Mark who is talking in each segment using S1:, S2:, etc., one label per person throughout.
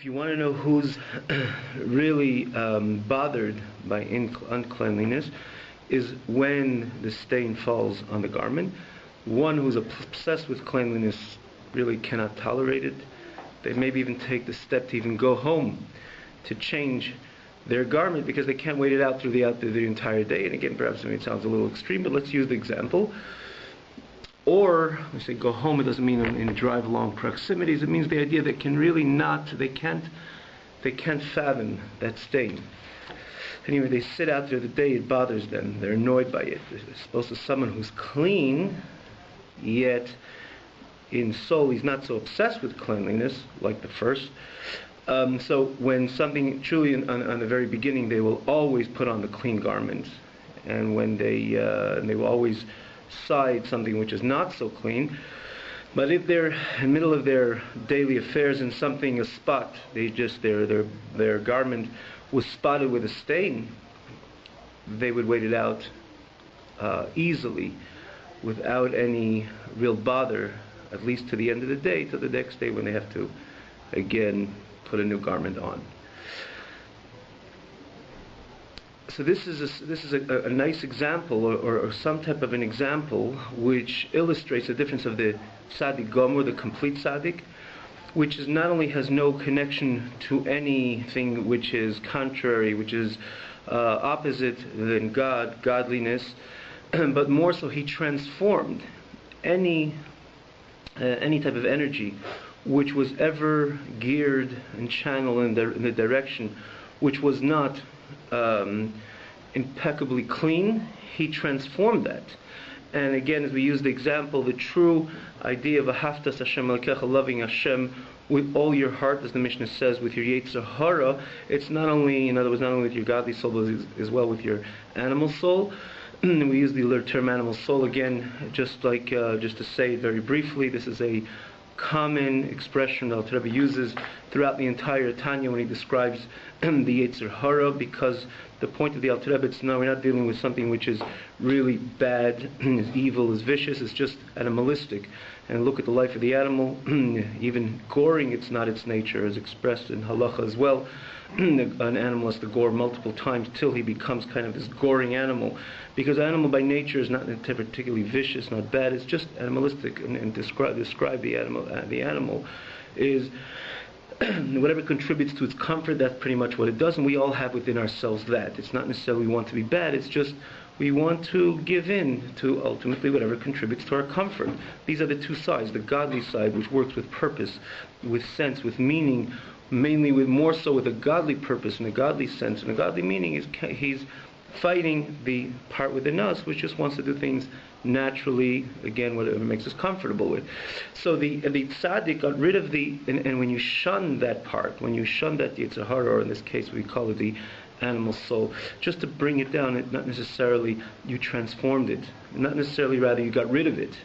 S1: If you want to know who's really bothered by uncleanliness, is when the stain falls on the garment. One who's obsessed with cleanliness really cannot tolerate it. They maybe even take the step to even go home to change their garment because they can't wait it out through the entire day. And again, perhaps it sounds a little extreme, but let's use the example. Or, we say go home, it doesn't mean in drive-along proximities. It means the idea they can really not, they can't fathom that stain. Anyway, they sit out there the day, it bothers them. They're annoyed by it. They're supposed to someone who's clean, yet in soul he's not so obsessed with cleanliness like the first. So when something truly on the very beginning, they will always put on the clean garment, and when they will always side something which is not so clean. But if they're in the middle of their daily affairs and something, a spot, their garment was spotted with a stain, they would wait it out easily, without any real bother, at least to the end of the day, to the next day when they have to again put a new garment on. So this is a nice example, or some type of an example, which illustrates the difference of the tzaddik gomer, the complete tzaddik, which is not only has no connection to anything which is contrary, which is opposite than God, godliness, but more so he transformed any type of energy which was ever geared and channeled in the direction which was not impeccably clean. He transformed that. And again, as we use the example, the true idea of Ahavtas Hashem Elokecha, loving Hashem with all your heart, as the Mishnah says, with your Yetzer Hara, it's not only, in other words, not only with your godly soul, but as well with your animal soul. We use the term animal soul again, just to say it very briefly. This is a common expression that Alter Rebbe uses throughout the entire Tanya when he describes the Yetzer Hara, because the point of the Alter Rebbe is, no, we're not dealing with something which is really bad, is evil, is vicious, it's just animalistic. And look at the life of the animal, even goring, it's not its nature, as expressed in halacha as well. An animal has to gore multiple times till he becomes kind of this goring animal, because animal by nature is not particularly vicious, not bad, it's just animalistic, and describe the animal is whatever contributes to its comfort, that's pretty much what it does, and we all have within ourselves that. It's not necessarily we want to be bad, it's just we want to give in to ultimately whatever contributes to our comfort. These are the two sides, the godly side, which works with purpose, with sense, with meaning, mainly with more so with a godly purpose and a godly sense, and a godly meaning is he's fighting the part within us which just wants to do things naturally, again, whatever makes us comfortable with. So the tzaddik got rid of and when you shun that part, when you shun that Yetzer Hara, or in this case we call it the animal soul, just to bring it down, not necessarily you transformed it, not necessarily rather you got rid of it.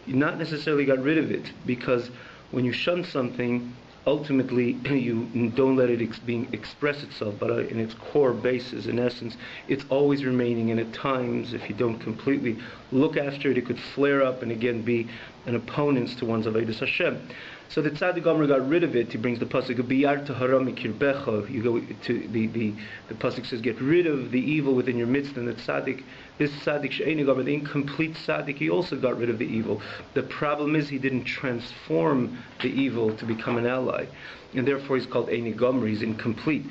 S1: You not necessarily got rid of it, because when you shun something, ultimately you don't let it express itself, but in its core basis, in essence, it's always remaining, and at times, if you don't completely look after it, it could flare up and again be an opponent to one's Avodas Hashem. So the tzaddik gomer got rid of it. He brings the pasuk biyar tahara mikirbecha. You go to the pasuk says, get rid of the evil within your midst. And the tzaddik, this tzaddik she'eni gomer, the incomplete tzaddik, he also got rid of the evil. The problem is he didn't transform the evil to become an ally, and therefore he's called eini gomer. He's incomplete.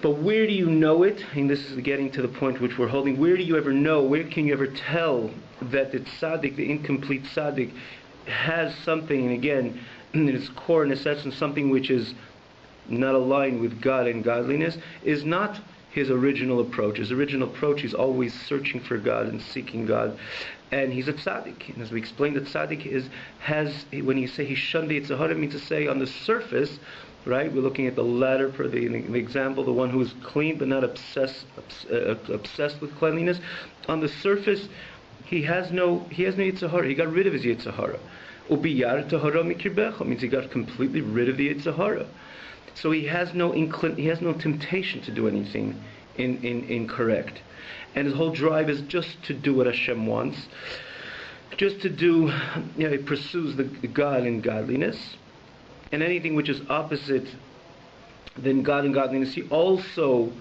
S1: But where do you know it? And this is getting to the point which we're holding. Where do you ever know? Where can you ever tell that the tzaddik, the incomplete tzaddik, has something, and again, in its core, in its essence, something which is not aligned with God and godliness, is not his original approach. His original approach, he's always searching for God and seeking God, and he's a tzaddik. And as we explained, the tzaddik when you say he shunned the Yetzer Hara, it means to say on the surface, right? We're looking at the latter, for the example, the one who is clean but not obsessed with cleanliness. On the surface, he has no Yetzer Hara. He got rid of his Yetzer Hara. Ubiyar tahara mikirbecha means he got completely rid of the Yetzer Hara. So he has no temptation to do anything incorrect, and his whole drive is just to do what Hashem wants, just to do. He pursues the God and godliness, and anything which is opposite than God and godliness. He also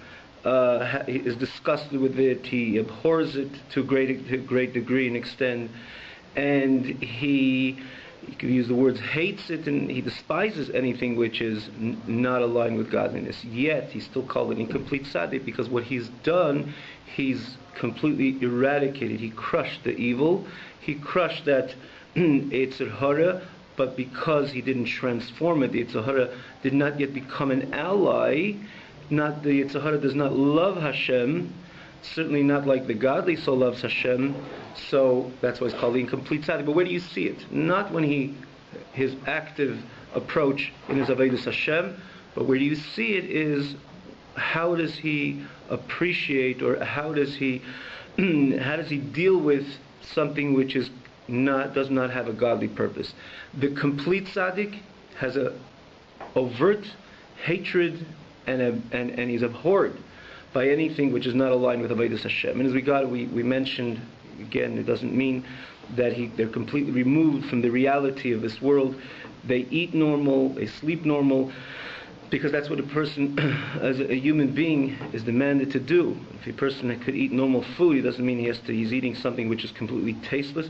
S1: is disgusted with it. He abhors it to a great degree and extent, and he, you could use the words, hates it, and he despises anything which is not aligned with godliness. Yet he's still called an incomplete tzaddik, because what he's done, he's completely eradicated. He crushed the evil. He crushed that Yetzer Hara, but because he didn't transform it, the Yetzer Hara did not yet become an ally. Not the Yetzer Hara does not love Hashem, certainly not like the godly soul loves Hashem. So that's why it's called the incomplete tzaddik. But where do you see it? Not when his active approach in his avodas Hashem, but where do you see it is how does he appreciate, or how does he deal with something which does not have a godly purpose. The complete tzaddik has a overt hatred and he's abhorred by anything which is not aligned with avodas Hashem. And as we mentioned, again, it doesn't mean that they're completely removed from the reality of this world. They eat normal, they sleep normal, because that's what a person, as a human being, is demanded to do. If a person could eat normal food, it doesn't mean he's eating something which is completely tasteless.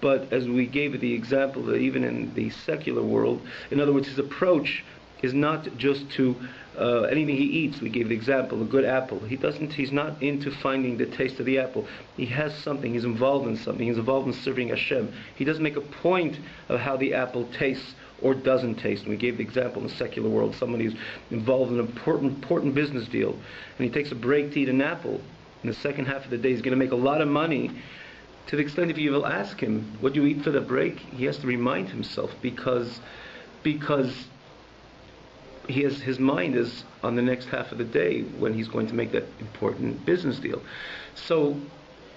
S1: But as we gave the example that even in the secular world, in other words, his approach is not just to anything he eats. We gave the example, a good apple. He's not into finding the taste of the apple. He has something, he's involved in something, he's involved in serving Hashem. He doesn't make a point of how the apple tastes or doesn't taste. And we gave the example in the secular world, somebody who's involved in an important business deal, and he takes a break to eat an apple. In the second half of the day, he's going to make a lot of money. To the extent if you will ask him, what do you eat for the break? He has to remind himself, because his mind is on the next half of the day when he's going to make that important business deal. So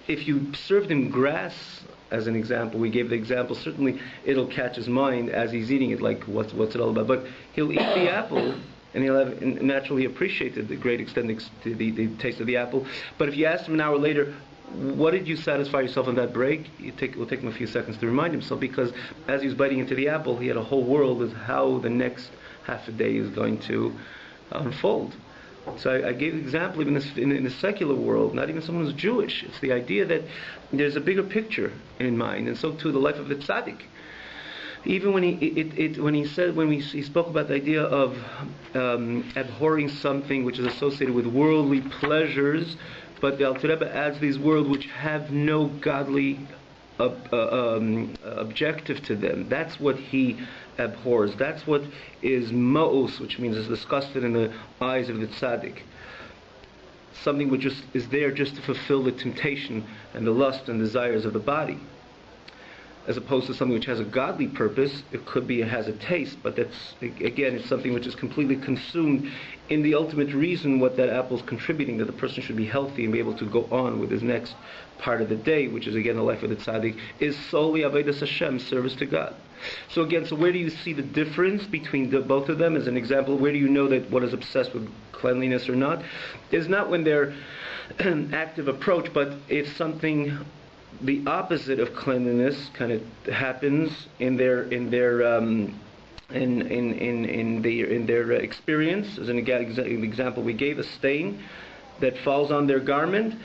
S1: if you served him grass, as an example, we gave the example, certainly it'll catch his mind as he's eating it, like what's it all about. But he'll eat the apple, and he'll have naturally appreciated the great extent the taste of the apple. But if you ask him an hour later, what did you satisfy yourself on that break? It will take him a few seconds to remind himself, because as he was biting into the apple, he had a whole world of how the next half a day is going to unfold. So I gave an example even in the secular world, not even someone who's Jewish. It's the idea that there's a bigger picture in mind, and so too the life of the tzaddik. Even when he spoke about the idea of abhorring something which is associated with worldly pleasures, but the Alter Rebbe adds these words which have no godly objective to them. That's what he abhors. That's what is ma'us, which means is disgusted in the eyes of the tzaddik. Something which just is there just to fulfill the temptation and the lust and desires of the body, as opposed to something which has a godly purpose. It could be it has a taste, but that's, again, it's something which is completely consumed in the ultimate reason what that apple is contributing, that the person should be healthy and be able to go on with his next part of the day, which is again the life of the tzaddik, is solely avodas Hashem, service to God. So again, where do you see the difference between both of them? As an example, where do you know that one is obsessed with cleanliness or not? It's not when they're active approach, but if something the opposite of cleanliness kind of happens in their experience. As an example we gave, a stain that falls on their garment,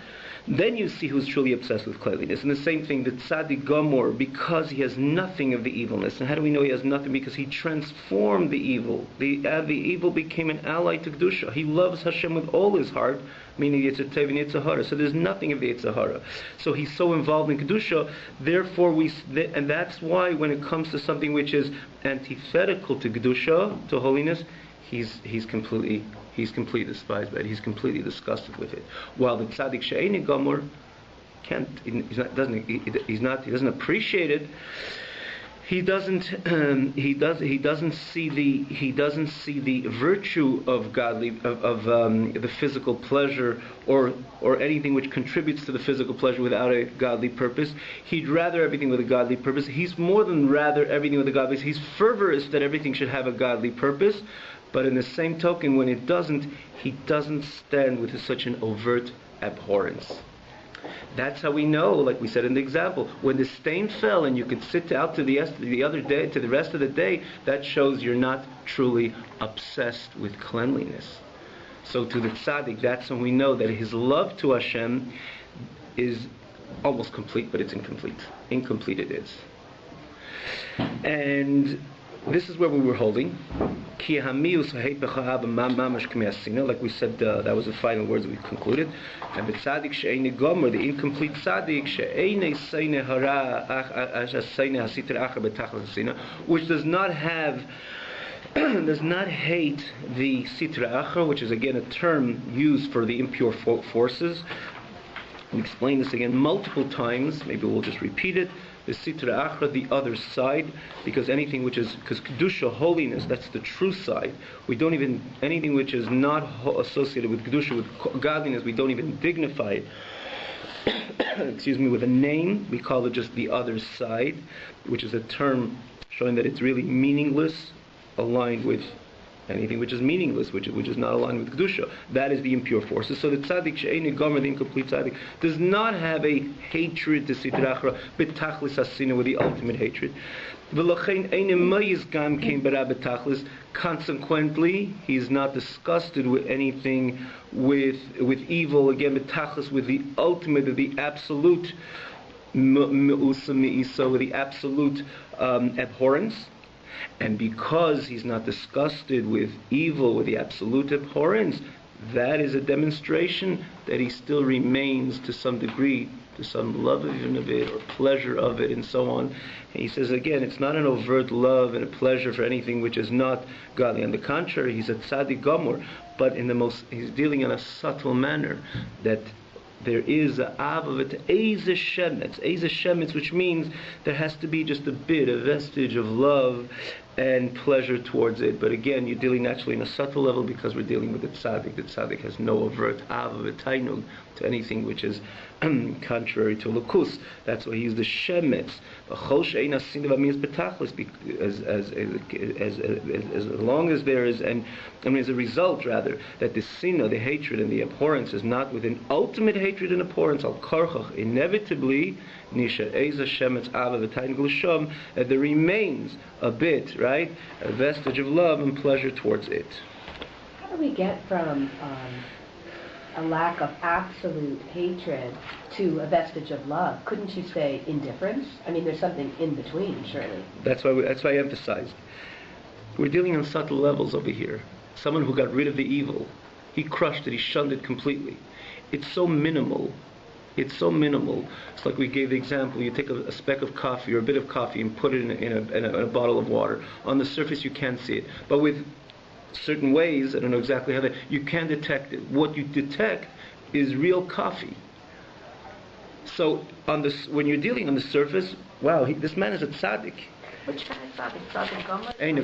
S1: then you see who's truly obsessed with cleanliness. And the same thing, the tzaddik gomor, because he has nothing of the evilness. And how do we know he has nothing? Because he transformed the evil. The evil became an ally to Kedusha. He loves Hashem with all his heart, meaning Yetzer Tov and Yetzer Hara. So there's nothing of the Yetzer Hara. So he's so involved in Kedusha, therefore and that's why when it comes to something which is antithetical to Kedusha, to holiness, he's completely despised by it. He's completely disgusted with it. While the tzaddik she'eini gomor he doesn't appreciate it. He doesn't see the virtue of the physical pleasure or anything which contributes to the physical pleasure without a godly purpose. He'd rather everything with a godly purpose. He's more than rather everything with a godly purpose. He's fervorous that everything should have a godly purpose. But in the same token, when it doesn't, he doesn't stand with such an overt abhorrence. That's how we know, like we said in the example, when the stain fell and you could sit out to the other day, to the rest of the day, that shows you're not truly obsessed with cleanliness. So to the tzaddik, that's when we know that his love to Hashem is almost complete, but it's incomplete. Incomplete it is. And this is where we were holding. Like we said, that was the final words that we concluded. And the tzaddik she'eini gomer, the incomplete tzaddik, she'eini seine hara seine hasitra acher betachlis hasina, which does not hate the sitra acher, which is again a term used for the impure forces. We explained this again multiple times. Maybe we'll just repeat it. The sitra achra, the other side, because kedusha, holiness, that's the true side. We don't even, anything which is not associated with kedusha, with godliness, we don't even dignify it. With a name. We call it just the other side, which is a term showing that it's really meaningless, aligned with anything which is meaningless, which is not aligned with kedusha. That is the impure forces. So the tzaddik she'eini gomer, the incomplete tzaddik, does not have a hatred to sitra achra betachlis hasina, with the ultimate hatred. V'lochein eini mayis gam kein bara betachlis. Consequently, he is not disgusted with anything with evil. Again, betachlis, with the ultimate, the absolute me'usa me'isa, with the absolute abhorrence. And because he's not disgusted with evil, with the absolute abhorrence, that is a demonstration that he still remains to some degree, to some love even of it, or pleasure of it, and so on. And he says again, it's not an overt love and a pleasure for anything which is not godly. On the contrary, he's a tzaddik gomor, but he's dealing in a subtle manner, that there is a av of it, eiz shemetz, which means there has to be just a vestige of love and pleasure towards it. But again, you're dealing naturally in a subtle level, because we're dealing with the tzaddik. The tzaddik has no overt av of it, tainug, to anything which is contrary to lukus. That's why he used the shemetz. As long as there is, as a result rather, that the sinna, the hatred and the abhorrence is not with an ultimate hatred and abhorrence, al karchach, inevitably nisha eza shemetz ava v'tayin glusham, that there remains a bit, right, a vestige of love and pleasure towards it.
S2: How do we get from a lack of absolute hatred to a vestige of love? Couldn't you say indifference? I mean, there's something in between, surely.
S1: That's why I emphasized. We're dealing on subtle levels over here. Someone who got rid of the evil, he crushed it, he shunned it completely. It's so minimal. It's like we gave the example. You take a speck of coffee or a bit of coffee and put it in a bottle of water. On the surface, you can't see it, but with certain ways, I don't know exactly how you can detect it. What you detect is real coffee. So when you're dealing on the surface, wow, this man is a tzaddik.
S2: Which kind of tzaddik? Tzaddik gomer?
S1: Ein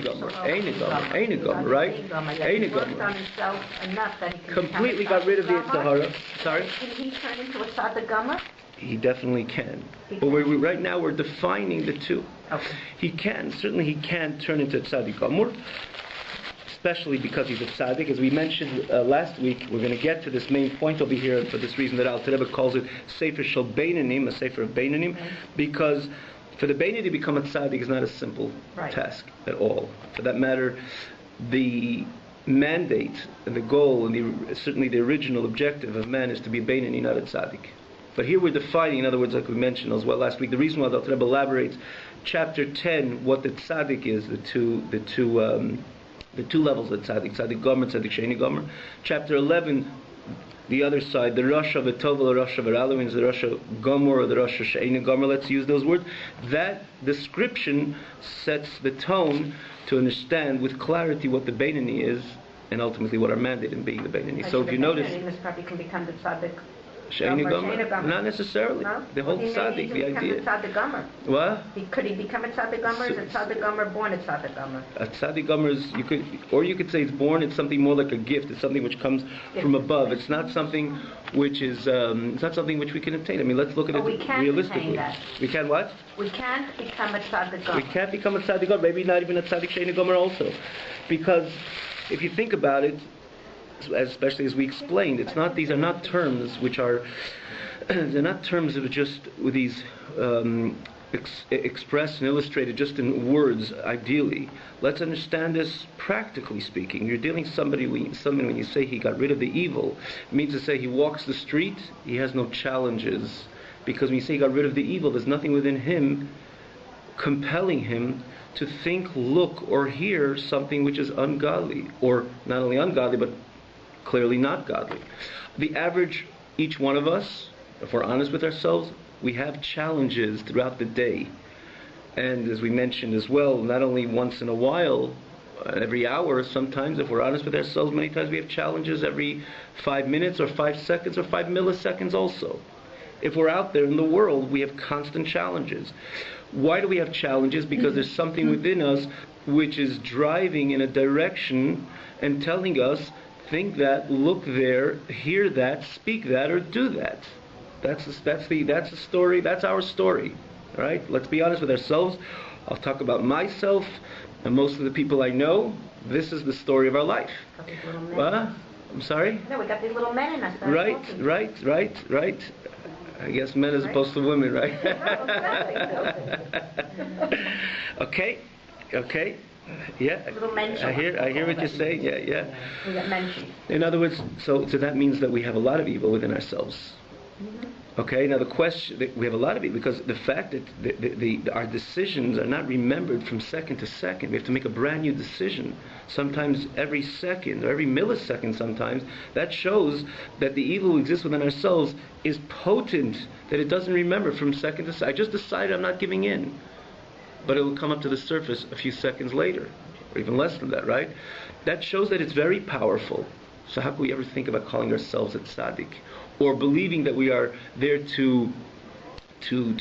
S1: gomer, right? Ein gomer.
S2: Worked on himself enough that he can
S1: completely got rid of the Sahara. Sorry?
S2: Can he turn into a tzaddik gomer?
S1: He definitely can. But right now we're defining the two.
S2: Okay.
S1: Certainly he can turn into a tzaddik gomer, especially because he's a tzaddik. As we mentioned last week, we're going to get to this main point over here for this reason that Alter Rebbe calls it Sefer Shel Beinanim, a Sefer of Beinanim, because for the Beinanim to become a tzaddik is not a simple task at all. For that matter, the mandate and the goal and certainly the original objective of man is to be a Beinanim, not a tzaddik. But here we're defining, in other words, like we mentioned as well last week, the reason why the Alter Rebbe elaborates chapter 10, what the tzaddik is, the two levels of tzaddik gomer, tzaddik she'eini gomer. Chapter 11, the other side, the Rasha v'tov or Rasha v'rala, means the Rasha gomer or the Rasha she'eini gomer, let's use those words. That description sets the tone to understand with clarity what the Beinani is, and ultimately what our mandate in being the Beinani. So if you notice,
S2: this probably can become the tzaddik.
S1: She'eini gomer? Not necessarily.
S2: No?
S1: The whole tzaddik, the idea.
S2: Tzaddik gomer.
S1: What?
S2: Could he become a tzaddik gomer? Is a tzaddik gomer born a tzaddik gomer?
S1: A tzaddik gomer is, you could say it's born. It's something more like a gift. It's something which comes from above. It's not something which is. It's not something which we can obtain. I mean, let's look at it realistically.
S2: That.
S1: We can what?
S2: We can't become a tzaddik gomer.
S1: We can't become a tzaddik gomer. Maybe not even a tzaddik she'eini gomer also, because if you think about it, especially as we explained, these are not terms which are they're not terms that are just with these expressed and illustrated just in words, ideally. Let's understand this practically speaking. You're dealing with somebody when you say he got rid of the evil, it means to say he walks the street, he has no challenges. Because when you say he got rid of the evil, there's nothing within him compelling him to think, look, or hear something which is ungodly. Or not only ungodly, but clearly not godly. The average, each one of us, if we're honest with ourselves, we have challenges throughout the day. And as we mentioned as well, not only once in a while, every hour, sometimes, if we're honest with ourselves, many times we have challenges every 5 minutes or 5 seconds or 5 milliseconds also. If we're out there in the world, we have constant challenges. Why do we have challenges? Because there's something within us which is driving in a direction and telling us, think that, look there, hear that, speak that, or do that. That's the story. That's our story. All right. Let's be honest with ourselves. I'll talk about myself and most of the people I know. This is the story of our life. I'm sorry.
S3: No, we got these little men in us.
S1: Right. I guess men as opposed to women, right? Okay. Yeah.
S3: Little men.
S1: I hear what you're saying. Yeah.
S3: We got mentioned.
S1: In other words, so that means that we have a lot of evil within ourselves. Okay, now the question, we have a lot of it because the fact that our decisions are not remembered from second to second. We have to make a brand new decision, sometimes every second or every millisecond sometimes. That shows that the evil that exists within ourselves is potent, that it doesn't remember from second to second. I just decided I'm not giving in, but it will come up to the surface a few seconds later, or even less than that, right? That shows that it's very powerful. So how can we ever think about calling ourselves a tzaddik? Or believing that we are there to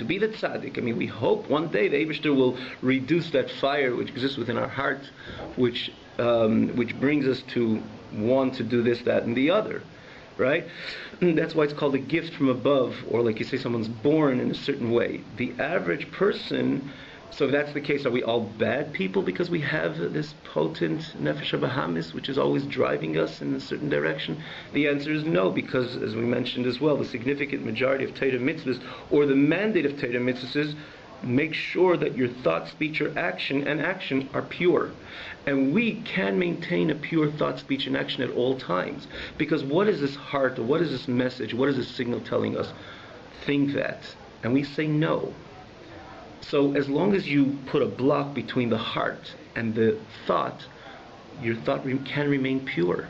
S1: be the tzaddik. I mean, we hope one day the Eibishter will reduce that fire which exists within our heart, which brings us to want to do this, that, and the other, right? And that's why it's called a gift from above, or like you say, someone's born in a certain way. The average person. So if that's the case, are we all bad people because we have this potent nefesh habahamis which is always driving us in a certain direction? The answer is no, because as we mentioned as well, the significant majority of Torah mitzvahs, or the mandate of Torah mitzvahs, is make sure that your thought, speech, or action are pure. And we can maintain a pure thought, speech, and action at all times. Because what is this heart, or what is this message, what is this signal telling us? Think that. And we say no. So as long as you put a block between the heart and the thought, your thought can remain pure.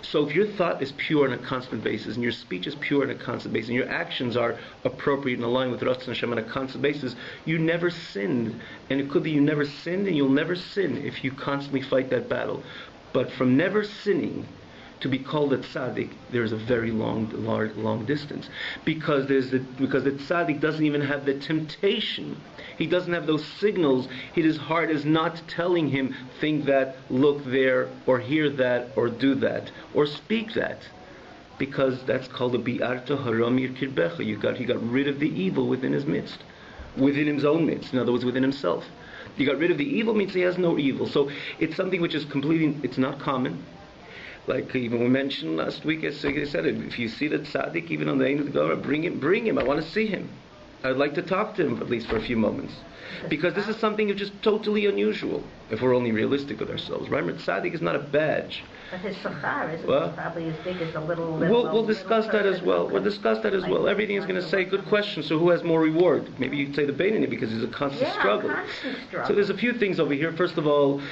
S1: So if your thought is pure on a constant basis, and your speech is pure on a constant basis, and your actions are appropriate and aligned with Ratzon Hashem on a constant basis, you never sinned. And it could be you never sinned, and you'll never sin if you constantly fight that battle. But from never sinning to be called a tzaddik, there's a very long distance. Because the tzaddik doesn't even have the temptation. He doesn't have those signals. His heart is not telling him, think that, look there, or hear that, or do that, or speak that. Because that's called a bi'arta haramir kirbecha. He got rid of the evil within his midst. Within his own midst. In other words, within himself. You got rid of the evil means he has no evil. So it's something which is completely, it's not common. Like even we mentioned last week, as I said, if you see the tzaddik, even on the end of the Gemara, bring him. I want to see him. I'd like to talk to him at least for a few moments. Because this is something which is totally unusual, if we're only realistic with ourselves. Remember, tzaddik is not a badge.
S3: But his shachar isn't probably as big as a little...
S1: We'll discuss that as well. We'll discuss that as well. Everything is going to say, good question, so who has more reward? Maybe you'd say the Beinoni, because it's a constant struggle. So there's a few things over here. First of all,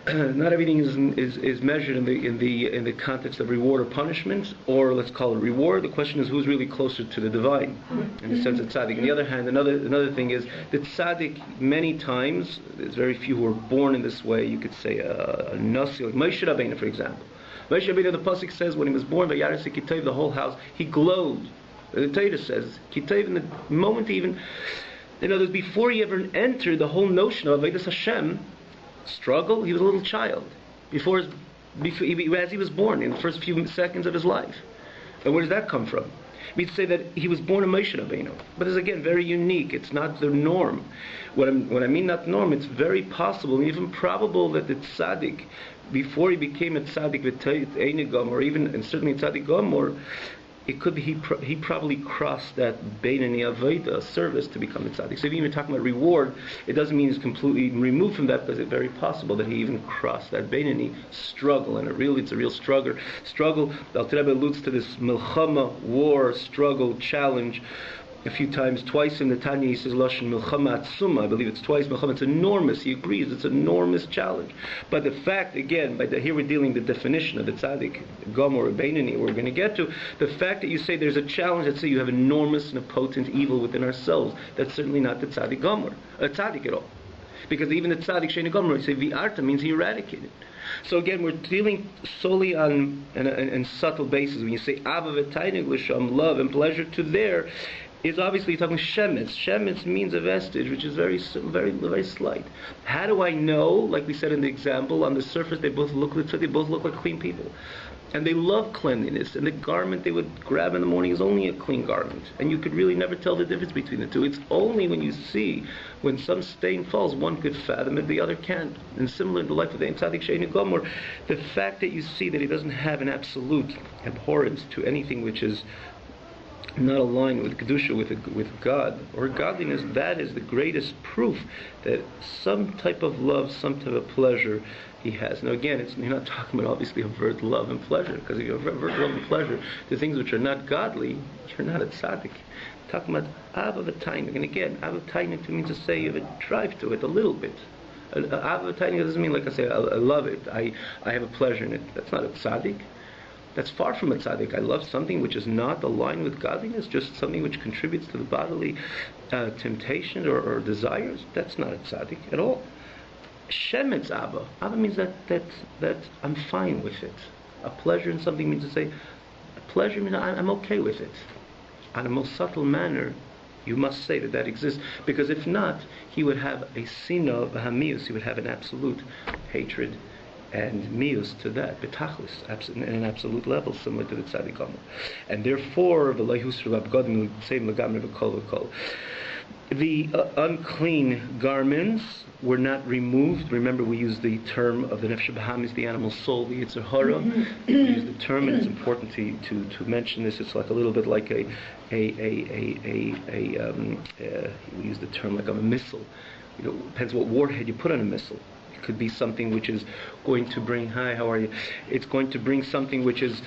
S1: not everything is measured in the context of reward or punishment, or let's call it reward. The question is who's really closer to the divine, in the sense of tzaddik. On the other hand, another thing is that tzaddik, many times, there's very few who are born in this way. You could say a nasi, like Moshe Rabbeinu, for example. Moshe Rabbeinu, the pasuk says, when he was born by Yaris Kitev, the whole house, he glowed. The Torah says, Kitev, in the moment even, in other words, before he ever entered the whole notion of Avodas Hashem, struggle, he was a little child as he was born, in the first few seconds of his life. And where does that come from? We'd say that he was born a Moshe Rabbeinu, but it's again very unique. It's not the norm. When I mean not norm, it's very possible and even probable that the tzaddik, before he became a tzaddik v'teinigam, or even and certainly tzaddik gomor, it could be he probably crossed that Beinoni Avodah service to become a tzaddik. So if you're even talking about reward, it doesn't mean he's completely removed from that, because it's very possible that he even crossed that Beinoni struggle, and it's a real struggle. The Alter Rebbe alludes to this milchama, war, struggle, challenge, a few times. Twice in the Tanya he says Lashon Milchama Atzuma. I believe it's twice Milchama. It's enormous. He agrees. It's an enormous challenge. But the fact, again, here we're dealing the definition of the tzaddik, Gomer or Beinoni, we're going to get to. The fact that you say there's a challenge, let's say you have enormous and a potent evil within ourselves, that's certainly not the tzaddik Gomer, a tzaddik at all. Because even the tzaddik Shein Gomer, you say V'arta means he eradicated. So again, we're dealing solely on an subtle basis. When you say Ava v'tainig l'sham, love and pleasure, to there is obviously talking shemitz. Shemitz means a vestige, which is very, very, very slight. How do I know? Like we said in the example, on the surface they both look like clean people, and they love cleanliness. And the garment they would grab in the morning is only a clean garment, and you could really never tell the difference between the two. It's only when you see when some stain falls, one could fathom it, the other can't. And similar in the life of the tzaddik Shein Gomer, the fact that you see that he doesn't have an absolute abhorrence to anything which is not aligned with Kedusha, with God, or godliness, that is the greatest proof that some type of love, some type of pleasure he has. Now again, you're not talking about obviously avert love and pleasure, because if you avert love and pleasure to things which are not godly, you're not a tzaddik. You're talking about Ava v'tainig, and again, Ava v'tainig means to say you have a drive to it a little bit. Ava v'tainig doesn't mean like I say, I love it, I have a pleasure in it. That's not a tzaddik. That's far from a tzaddik. I love something which is not aligned with godliness, just something which contributes to the bodily temptation or desires. That's not a tzaddik at all. Shemitz Abba. Abba means that I'm fine with it. A pleasure in something means to say, a pleasure means I'm okay with it. On a most subtle manner, you must say that exists, because if not, he would have a sino v'hamius. He would have an absolute hatred and mius to that, betachlis, in an absolute level, similar to the tzaddik Gomer. And therefore, the unclean garments were not removed. Remember, we use the term of the nefesh bahamis, the animal soul, the Yetzer Hara. We use the term, and it's important to mention this. It's like a little bit like we use the term like a missile. Depends what warhead you put on a missile. Could be something which is going to bring, hi, how are you? It's going to bring something which is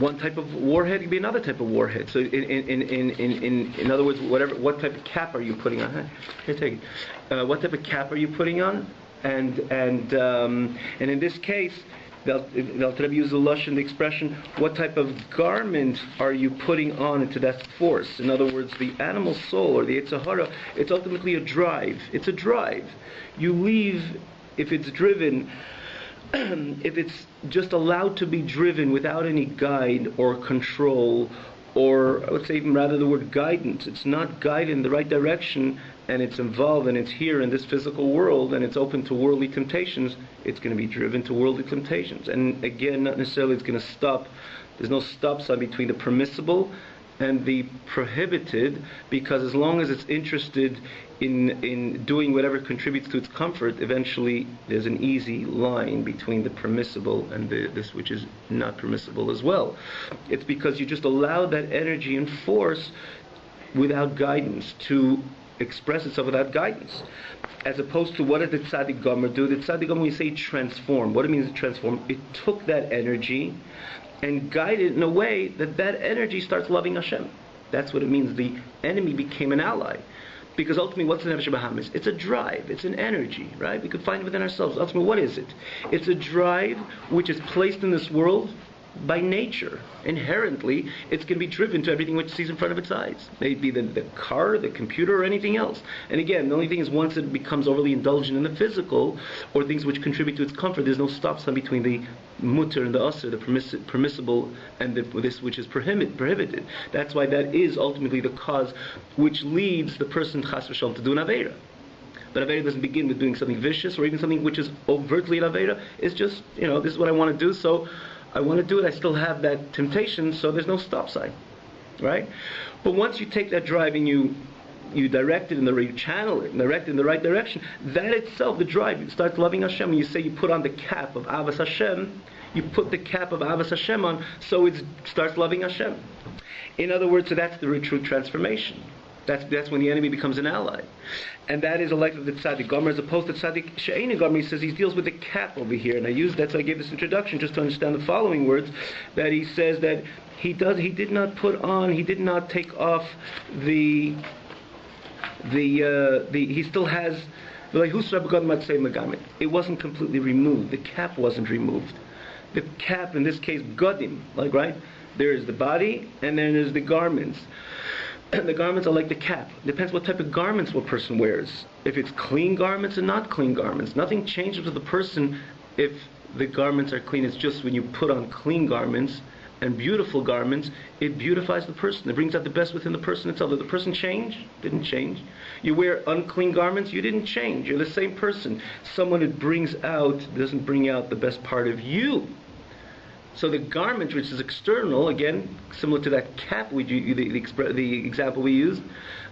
S1: one type of warhead. It could be another type of warhead. So in other words, what type of cap are you putting on? Here, take it. What type of cap are you putting on? And in this case, the Alter Rebbe uses the lashon, the expression, what type of garment are you putting on into that force? In other words, the animal soul, or the Yetzer Hara, it's ultimately a drive. It's a drive. You leave, if it's driven, if it's just allowed to be driven without any guide or control, or I would say even rather the word guidance, it's not guided in the right direction, and it's involved and it's here in this physical world, and it's open to worldly temptations, it's going to be driven to worldly temptations. And again, not necessarily it's going to stop. There's no stop sign between the permissible and the prohibited, because as long as it's interested in doing whatever contributes to its comfort, eventually there's an easy line between the permissible and this which is not permissible as well. It's because you just allow that energy and force without guidance to express itself without guidance, as opposed to what did the tzaddik Gomer do? The tzaddik Gomer, when you say transform, what it means to transform, it took that energy and guided it in a way that energy starts loving Hashem. That's what it means. The enemy became an ally. Because ultimately, what's the nefesh bahamis? It's a drive. It's an energy, right? We could find it within ourselves. Ultimately, what is it? It's a drive which is placed in this world by nature. Inherently, it's going to be driven to everything which it sees in front of its eyes. Maybe the car, the computer, or anything else. And again, the only thing is, once it becomes overly indulgent in the physical, or things which contribute to its comfort, there's no stop sign between the mutter and the asr, the permissible, and this which is prohibited. That's why that is ultimately the cause which leads the person, chas v'shalom, to do an aveira. But Aveda doesn't begin with doing something vicious, or even something which is overtly an Aveda. It's just, this is what I want to do, so I want to do it. I still have that temptation, so there's no stop sign, right? But once you take that drive and you you direct it you channel it, and direct it in the right direction, that itself, the drive, you start loving Hashem. When you say you put on the cap of Avas Hashem, you put the cap of Avas Hashem on, so it starts loving Hashem. In other words, so that's the true transformation. That's when the enemy becomes an ally. And that is a life of the tzaddik gomer, as opposed to tzaddik she'eini gomer. He says he deals with the cap over here. And that's why I gave this introduction, just to understand the following words, that he says that he did not take off he still has, it wasn't completely removed. The cap wasn't removed. The cap, in this case, godim, right? There is the body, and then there's the garments. The garments are like the cap. Depends what type of garments a person wears. If it's clean garments and not clean garments. Nothing changes with the person if the garments are clean. It's just when you put on clean garments and beautiful garments, it beautifies the person. It brings out the best within the person itself. Did the person change? Didn't change. You wear unclean garments, you didn't change. You're the same person. Someone it doesn't bring out the best part of you. So the garment, which is external, again, similar to that cap the example we used,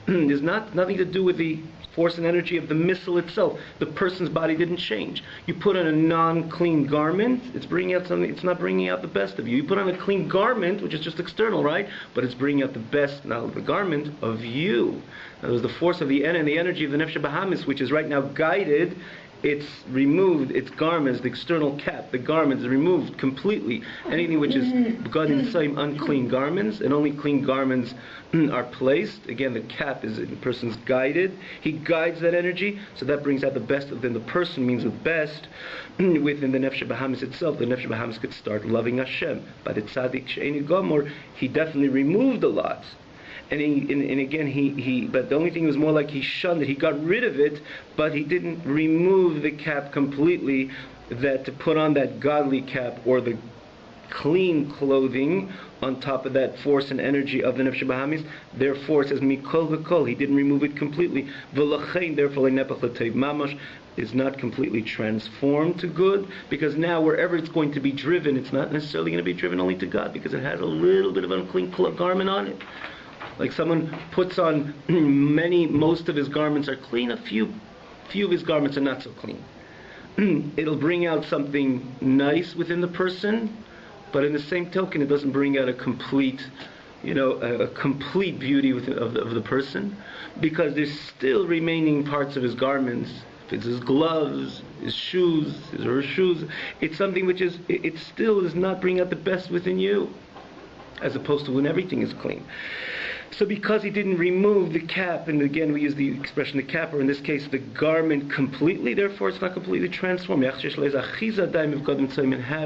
S1: is nothing to do with the force and energy of the missile itself. The person's body didn't change. You put on a non-clean garment, it's bringing out something. It's not bringing out the best of you. You put on a clean garment, which is just external, right? But it's bringing out the best, now the garment of you. Now, there's the force of the and the energy of the Nefesh Bahamis, which is right now guided. It's removed, its garments, the external cap, the garments are removed completely. Anything which is God in the same unclean garments, and only clean garments are placed. Again, the cap is the person's guided. He guides that energy, so that brings out the best within the person, means the best within the Nefesh Bahamis itself. The Nefesh Bahamis could start loving Hashem. By the Tzaddik She'eini Gomer, he definitely removed a lot. And again, but the only thing was more like he shunned it. He got rid of it, but he didn't remove the cap completely. That to put on that godly cap or the clean clothing on top of that force and energy of the Nefesh Bahamis. Therefore, it says mikol v'kol. He didn't remove it completely. V'lachein, therefore, lenepach l'teiv mamash is not completely transformed to good, because now wherever it's going to be driven, it's not necessarily going to be driven only to God, because it has a little bit of unclean garment on it. Like someone puts on most of his garments are clean, a few of his garments are not so clean. It'll bring out something nice within the person, but in the same token, it doesn't bring out a complete beauty of the person, because there's still remaining parts of his garments. If it's his gloves, his shoes, his or her shoes, it's something which it still does not bring out the best within you, as opposed to when everything is clean. So because he didn't remove the cap, and again we use the expression the cap, or in this case the garment completely, therefore it's not completely transformed. It has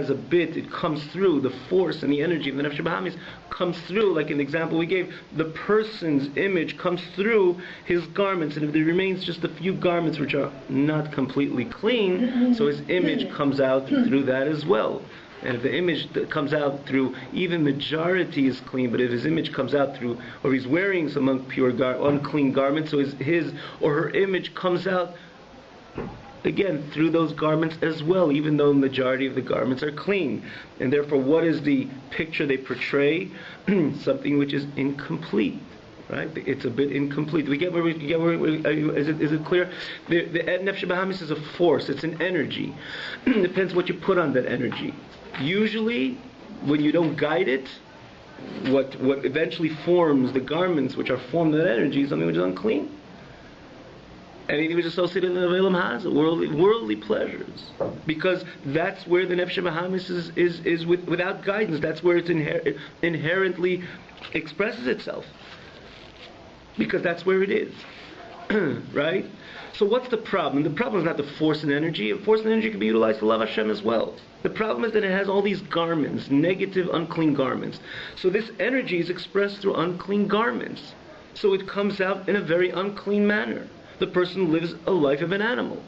S1: a bit, it comes through, the force and the energy of the Nefesh Bahamis comes through, like in the example we gave, the person's image comes through his garments, and if there remains just a few garments which are not completely clean, so his image comes out through that as well. And if the image that comes out through, even majority is clean, but if his image comes out through, or he's wearing some unclean garments, so his or her image comes out, again, through those garments as well, even though the majority of the garments are clean. And therefore, what is the picture they portray? Something which is incomplete. Right? It's a bit incomplete. Is it clear? The Nefesh Bahamis is a force. It's an energy. Depends what you put on that energy. Usually, when you don't guide it, what eventually forms the garments which are formed of that energy is something which is unclean. Anything which is associated with Olam Hazeh, worldly pleasures, because that's where the Nefesh Bahamis is without guidance. That's where it inherently expresses itself, because that's where it is. Right? So what's the problem? The problem is not the force and energy. Force and energy can be utilized to love Hashem as well. The problem is that it has all these garments, negative, unclean garments. So this energy is expressed through unclean garments. So it comes out in a very unclean manner. The person lives a life of an animal.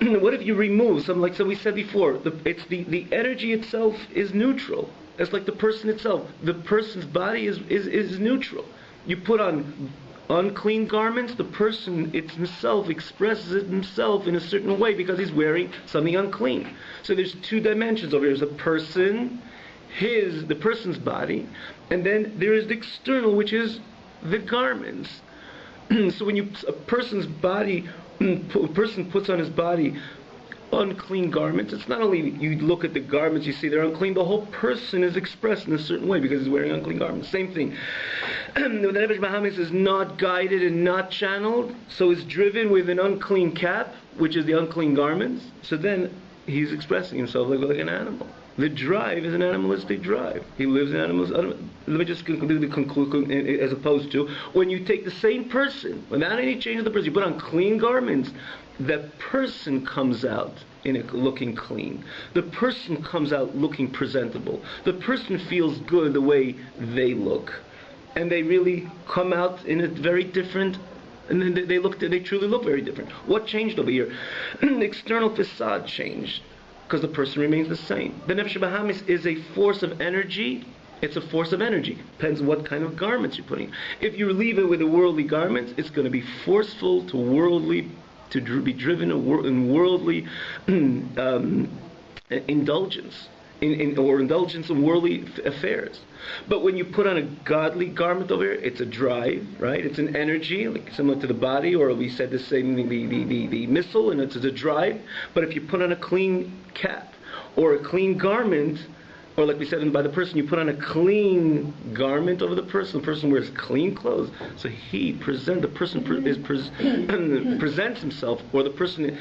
S1: What if you remove something, like we said before, the energy itself is neutral. It's like the person itself. The person's body is neutral. You put on unclean garments, the person himself expresses it himself in a certain way because he's wearing something unclean. So there's two dimensions over here. There's a person, the person's body, and then there is the external, which is the garments. So when a person's body, a person puts on his body unclean garments, it's not only you look at the garments, you see they're unclean, the whole person is expressed in a certain way because he's wearing unclean garments. Same thing. When the Nefesh Bahamis is not guided and not channeled, so is driven with an unclean cap, which is the unclean garments, so then he's expressing himself like an animal. The drive is an animalistic drive. He lives in animals. Let me just completely conclude, as opposed to when you take the same person, without any change of the person, you put on clean garments, that person comes out looking clean. The person comes out looking presentable. The person feels good the way they look. And they really come out in a very different, and then they truly look very different. What changed over here? The external facade changed, because the person remains the same. The Nefesh Bahamis is a force of energy. It's a force of energy. Depends on what kind of garments you're putting. If you leave it with the worldly garments, it's going to be forceful to be driven in worldly indulgence. Or indulgence in worldly affairs. But when you put on a godly garment over here, it's a drive, right? It's an energy, like similar to the body, or we said the same, the missile, and it's a drive. But if you put on a clean cap or a clean garment, or like we said by the person, you put on a clean garment over the person wears clean clothes, so presents himself, or the person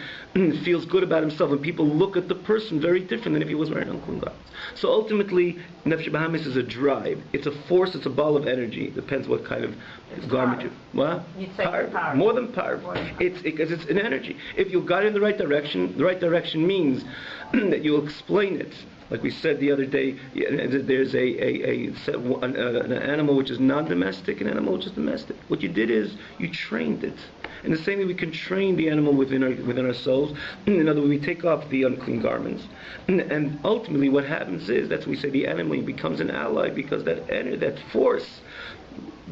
S1: feels good about himself, and people look at the person very different than if he was wearing unclean garments. So ultimately, Nefesh Bahamis is a drive. It's a force, it's a ball of energy. Depends what kind of garment you... What?
S3: You'd say power.
S1: More than power. Because it's an energy. If you got it in the right direction means that you'll explain it. Like we said the other day, there's an animal which is non-domestic, an animal which is domestic. What you did is you trained it. And the same way we can train the animal within ourselves. In other words, we take off the unclean garments. And ultimately what happens is, that's when we say the animal becomes an ally, because that force,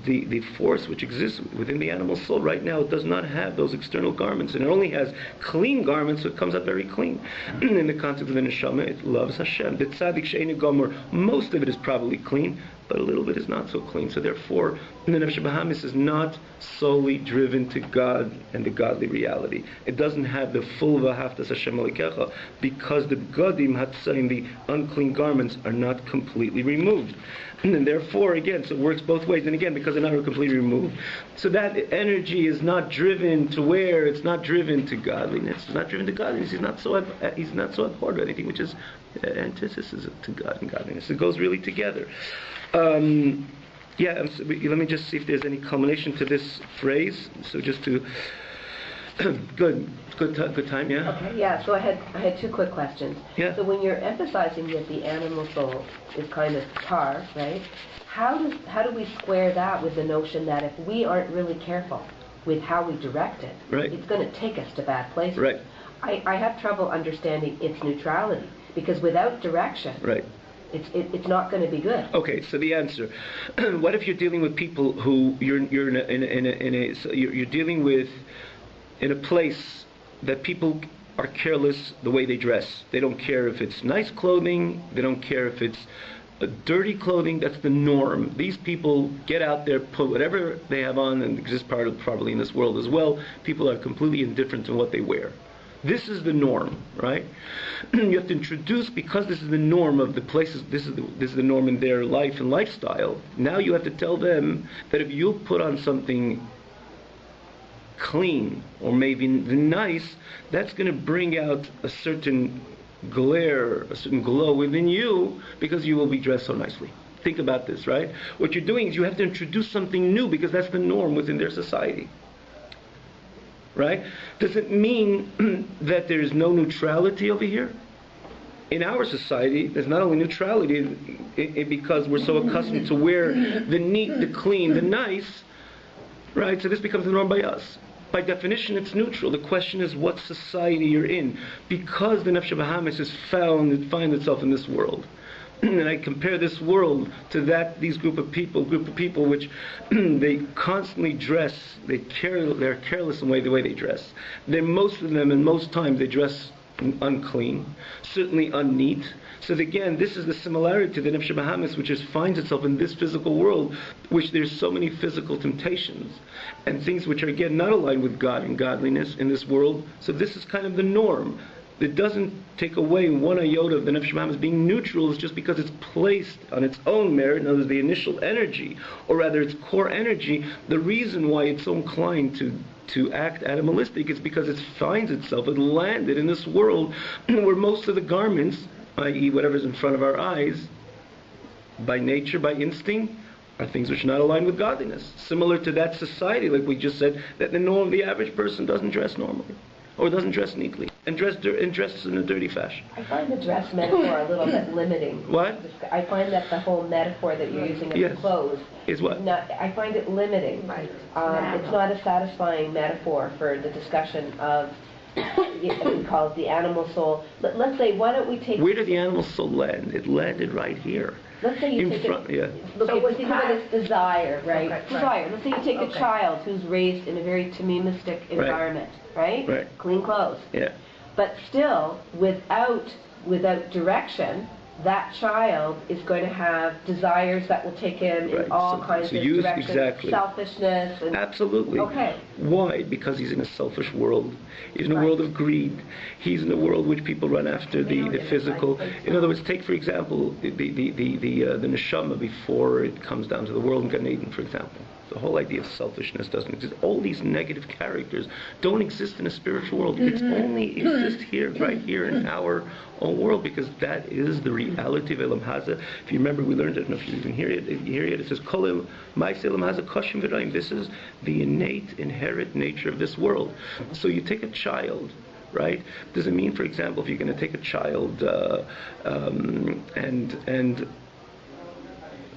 S1: the force which exists within the animal soul right now, it does not have those external garments, and it only has clean garments, so it comes out very clean. In the context of the neshama, it loves Hashem. The tzaddik she'einu gomer, most of it is probably clean, but a little bit is not so clean. So therefore, the Nefesh Bahamis is not solely driven to God and the godly reality. It doesn't have the full v'ahavtas Hashem Elokecha, because the godim hatzaim, the unclean garments, are not completely removed. And therefore, again, so it works both ways. And again, because they're not completely removed. So that energy is not driven to where? It's not driven to godliness. It's not driven to godliness. He's not so abhorred by anything which is antithesis to God and godliness. It goes really together. Let me just see if there's any culmination to this phrase. So just to... Good time, yeah?
S2: Okay, yeah, so I had two quick questions.
S1: Yeah.
S2: So when you're emphasizing that the animal soul is kind of tar, right? How do we square that with the notion that if we aren't really careful with how we direct it,
S1: right,
S2: it's going to take us to bad places?
S1: Right.
S2: I have trouble understanding its neutrality, because without direction,
S1: right,
S2: it's not going to be good.
S1: Okay, so the answer: what if you're dealing with people who you're dealing with in a place that people are careless the way they dress. They don't care if it's nice clothing. They don't care if it's dirty clothing. That's the norm. These people get out there, put whatever they have on, and exist probably in this world as well. People are completely indifferent to what they wear. This is the norm, right? You have to introduce, because this is the norm of the places, this is the norm in their life and lifestyle. Now you have to tell them that if you put on something clean, or maybe nice, that's going to bring out a certain glare, a certain glow within you, because you will be dressed so nicely. Think about this, right? What you're doing is you have to introduce something new, because that's the norm within their society. Right? Does it mean that there is no neutrality over here? In our society, there's not only neutrality, because we're so accustomed to wear the neat, the clean, the nice, right? So this becomes the norm by us. By definition, it's neutral. The question is what society you're in. Because the Nefesh Bahamis finds itself in this world. And I compare this world to these group of people which they constantly dress, they're careless in the way they dress. Most of them, and most times, they dress unclean, certainly unneat. So again, this is the similarity to the Nefesh Bahamis, which finds itself in this physical world, which there's so many physical temptations and things which are again not aligned with God and godliness in this world. So this is kind of the norm. It doesn't take away one iota of the Nefesh Bahamis being neutral. It's just because it's placed on its own merit, in other words, the initial energy, or rather its core energy. The reason why it's so inclined to act animalistic is because it finds itself, it landed in this world where most of the garments, i.e. whatever's in front of our eyes, by nature, by instinct, are things which are not aligned with godliness. Similar to that society, like we just said, that the average person doesn't dress normally, or doesn't dress neatly, and dresses in a dirty fashion.
S2: I find the dress metaphor a little bit limiting.
S1: What?
S2: I find that the whole metaphor that you're using of
S1: Yes.
S2: the clothes
S1: Is what?
S2: I find it limiting.
S3: Right.
S2: It's not a satisfying metaphor for the discussion of we call it the animal soul. Let's say, why don't we take...
S1: Where did the animal soul land? It landed right here.
S2: Let's say you
S1: In
S2: take
S1: front,
S2: it...
S1: yeah.
S2: Look,
S3: So
S2: if you think of
S3: it's
S2: it as desire, right?
S3: Okay,
S2: Desire.
S3: right.
S2: Let's say you take a
S3: Okay.
S2: child who's raised in a very tamimistic environment, right?
S1: Right.
S2: Clean clothes.
S1: Yeah.
S2: But still, without direction, that child is going to have desires that will take him
S1: Right.
S2: in all
S1: So
S2: kinds of
S1: use
S2: directions.
S1: exactly.
S2: Selfishness and...
S1: Absolutely.
S2: Okay.
S1: Why? Because he's in a selfish world. He's in a
S2: Right.
S1: world of greed. He's in a world which people run after the physical. In other words, take for example the neshama before it comes down to the world in Gan Eden, for example. The whole idea of selfishness doesn't exist. All these negative characters don't exist in a spiritual world. It's only exist here, right here in our own world, because that is the reality of Elam Haza. If you remember, we learned it. I don't know if you even hear it. It says, "Kol ma'aseh Elam Haza koshim v'ra'im." This is the innate, inherent nature of this world. So you take a child, right? Does it mean, for example, if you're going to take a child and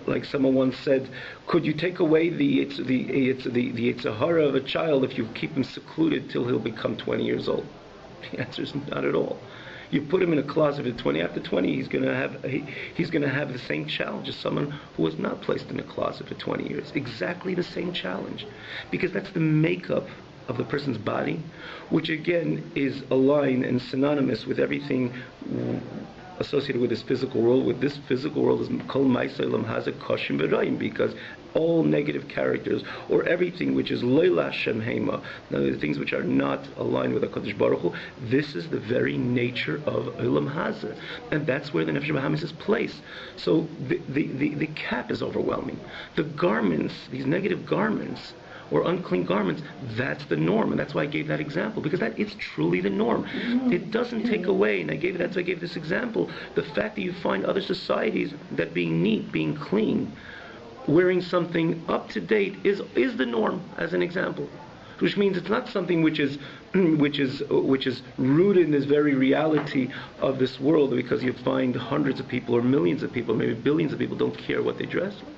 S1: like someone once said, could you take away the Yitzhahara of a child if you keep him secluded till he'll become 20 years old? The answer is not at all. You put him in a closet at 20. After 20, he's going to have the same challenge as someone who was not placed in a closet for 20 years. Exactly the same challenge, because that's the makeup of the person's body, which again is aligned and synonymous with everything associated with this physical world. With this physical world is kol ma'aseh Elam Haza koshim v'ra'im, because all negative characters, or everything which is leila Hashem hema, the things which are not aligned with HaKadosh Baruch Hu, this is the very nature of Elam Haza, and that's where the Nefesh Bahamis is placed. So the cap is overwhelming. The garments, these negative garments, or unclean garments, that's the norm. And that's why I gave that example, because that is truly the norm. It doesn't take away, and I gave this example, the fact that you find other societies that being neat, being clean, wearing something up to date is the norm, as an example. Which means it's not something which is rooted in this very reality of this world, because you find hundreds of people or millions of people, maybe billions of people don't care what they dress like.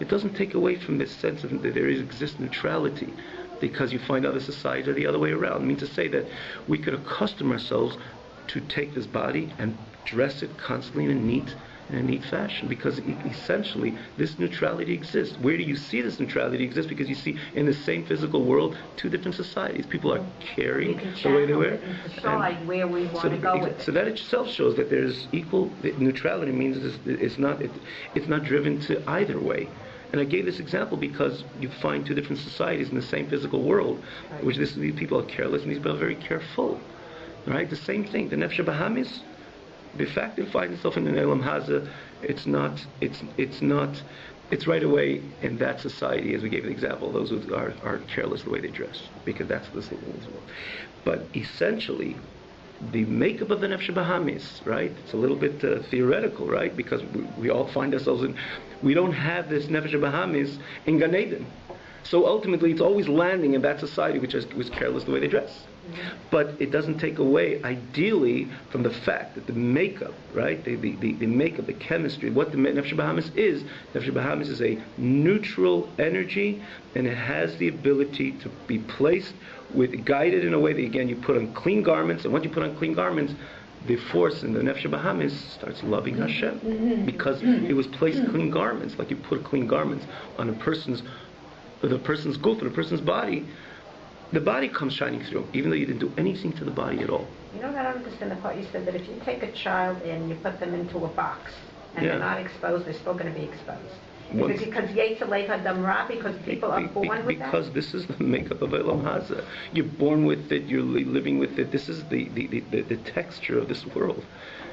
S1: It doesn't take away from this sense of that there exists neutrality, because you find other societies are the other way around. It means to say that we could accustom ourselves to take this body and dress it constantly in a neat fashion, because essentially this neutrality exists. Where do you see this neutrality exist? Because you see in the same physical world two different societies. People are caring the way they wear.
S3: Decide where we want to go with it.
S1: So that itself shows that there's equal neutrality. Means it's not driven to either way. And I gave this example because you find two different societies in the same physical world, which these people are careless and these people are very careful. Right? The same thing. The Nefesh Bahamis, the fact that it finds itself in the Elam Haza, it's right away in that society, as we gave the example, those who are careless the way they dress, because that's the same as well. But essentially, the makeup of the Nefesh Bahamis, right? It's a little bit theoretical, right? Because we all find ourselves we don't have this Nefesh Bahamis in Gan Eden. So ultimately, it's always landing in that society which was careless the way they dress. But it doesn't take away, ideally, from the fact that the makeup, right? The makeup, the chemistry, what the Nefesh Bahamis is. Nefesh Bahamis is a neutral energy, and it has the ability to be placed guided in a way that, again, you put on clean garments, and once you put on clean garments, the force in the Nefesh Bahamis starts loving Hashem, because it was placed clean garments, like you put clean garments on the person's guf, the person's body. the body comes shining through, even though you didn't do anything to the body at all.
S3: You know, I don't understand the part you said that if you take a child and you put them into a box and
S1: Yeah.
S3: they're not exposed, they're still going to be exposed.
S1: Once-
S3: Is it because Yetzer Leicha Dam Ra, because people are born with that?
S1: Because this is the makeup of Elam Haza. You're born with it, you're living with it. This is the texture of this world.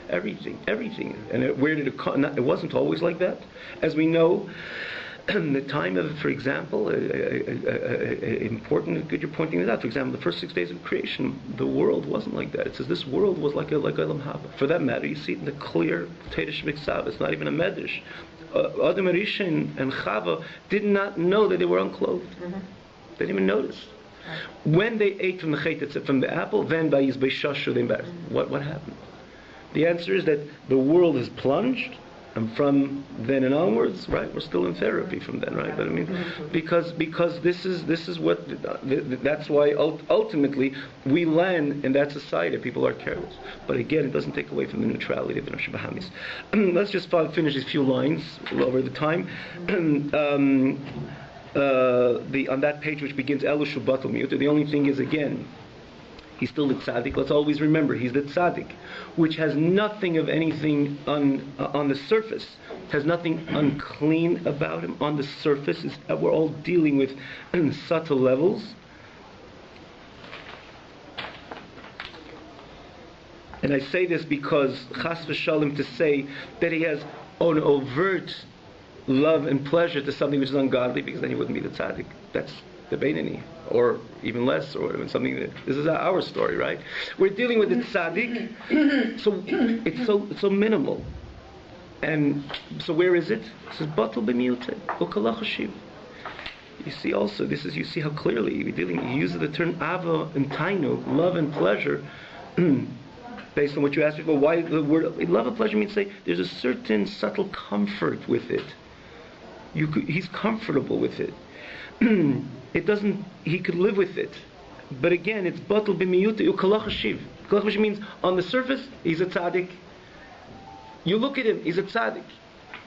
S1: Everything. And where did it come? It wasn't always like that. As we know, the time of, for example, important, good you're pointing it out. For example, the first 6 days of creation, the world wasn't like that. It says this world was like Elam Haba. For that matter, you see it in the clear Teresh Miksav. It's not even a medrash. Adam Arishan and Chava did not know that they were unclothed. They didn't even notice. When they ate from the chayt, from the apple, then by Yizbei Shashu, they embarrassed. What happened? The answer is that the world has plunged, and from then and onwards, right? We're still in therapy from then, right? But I mean, because this is what that's why ultimately we land in that society. People are careless, but again, it doesn't take away from the neutrality of the Rosh Bahamis. Let's just finish these few lines over the time. On that page which begins Elu Shu Batel Miyuta, the only thing is again, he's still the tzaddik. Let's always remember, he's the tzaddik, which has nothing of anything on the surface, has nothing unclean about him. On the surface, we're all dealing with subtle levels. And I say this because chas v'shalom, to say that he has an overt love and pleasure to something which is ungodly, because then he wouldn't be the tzaddik. That's the Beinani, or even less, or something that, this is our story, right? We're dealing with the tzaddik, so it's so minimal. And so where is it? It says batel b'miyuteh u'kalach hashiv. You see also, you see how clearly we're dealing, he uses the term ava and tainu, love and pleasure, based on what you asked before. Why the word love and pleasure means say there's a certain subtle comfort with it. He's comfortable with it. It doesn't. He could live with it, but again, it's batel b'miyuteh u'kalach hashiv. Kalach hashiv means on the surface he's a tzaddik. You look at him, he's a tzaddik.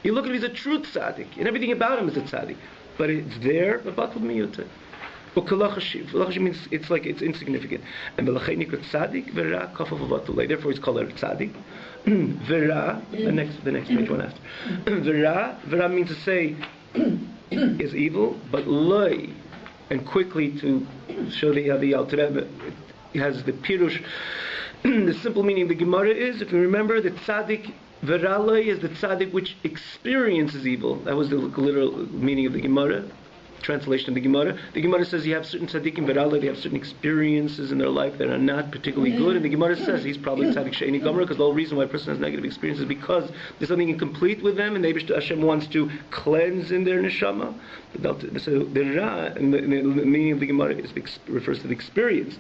S1: You look at him, he's a true tzaddik, and everything about him is a tzaddik. But it's there, but batel b'miyuteh u'kalach hashiv. Kalach hashiv means it's insignificant. And b'lachei nikra tzaddik v'ra kafaf v'batulei. Therefore, he's called a tzaddik. V'ra, the next page, one after. V'ra means to say is evil, but loy. And quickly to show the Alter Rebbe, it has the pirush. The simple meaning of the Gemara is, if you remember, the tzaddik veraloi is the tzaddik which experiences evil. That was the literal meaning of the Gemara, translation of the Gemara. The Gemara says you have certain tzaddikim veraloi, they have certain experiences in their life that are not particularly good, and the Gemara says he's probably tzaddik she'eni gomer, because the whole reason why a person has negative experiences is because there's something incomplete with them, and Hashem wants to cleanse in their neshama. So the ra, and the meaning of the Gemara refers to the experience.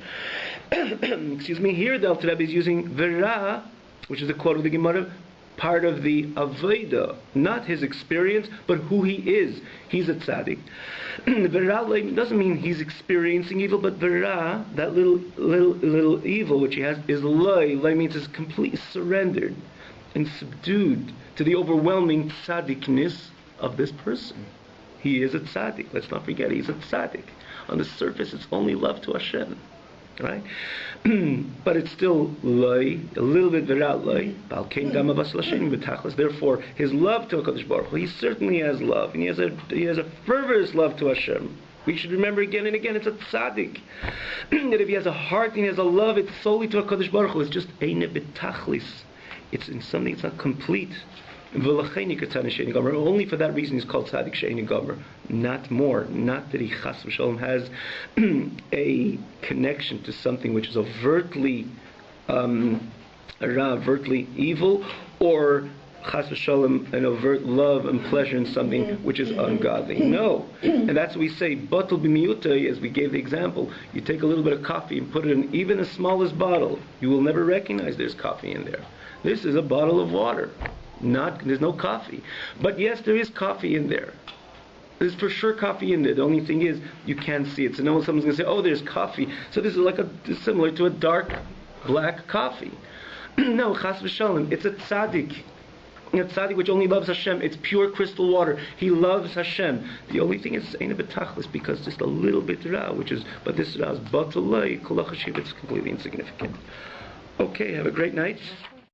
S1: Excuse me. Here the Alter Rebbe is using vera, which is the quote of the Gemara, part of the avodah, not his experience, but who he is. He's a tzaddik. Vera doesn't mean he's experiencing evil, but vera, that little evil which he has, is loy. Loy means is completely surrendered and subdued to the overwhelming tzaddikness of this person. He is a tzaddik. Let's not forget, he's a tzaddik. On the surface, it's only love to Hashem. Right? But it's still loy, a little bit without loy. Therefore, his love to HaKadosh Baruch Hu, he certainly has love, and he has a fervent love to Hashem. We should remember again and again, it's a tzaddik. That if he has a heart and he has a love, it's solely to HaKadosh Baruch Hu. It's just eine betachlis. It's in something that's not complete. Only for that reason he's called tzaddik she'eni gomer, not more. Not that he chas v'shalom has a connection to something which is overtly overtly evil, or chas v'shalom an overt love and pleasure in something which is ungodly. No, and that's what we say. Batel b'miyutah, as we gave the example. You take a little bit of coffee and put it in even the smallest bottle. You will never recognize there's coffee in there. This is a bottle of water. There's no coffee. But yes, there is coffee in there. There's for sure coffee in there. The only thing is, you can't see it. So no someone's going to say, oh, there's coffee. So this is similar to a dark black coffee. No, chas v'shalom, it's a tzaddik. A tzaddik which only loves Hashem, it's pure crystal water. He loves Hashem. The only thing is ain't a betachlis because just a little bit ra, but this ra is batalai, kol hachashiv, it's completely insignificant. Okay, have a great night.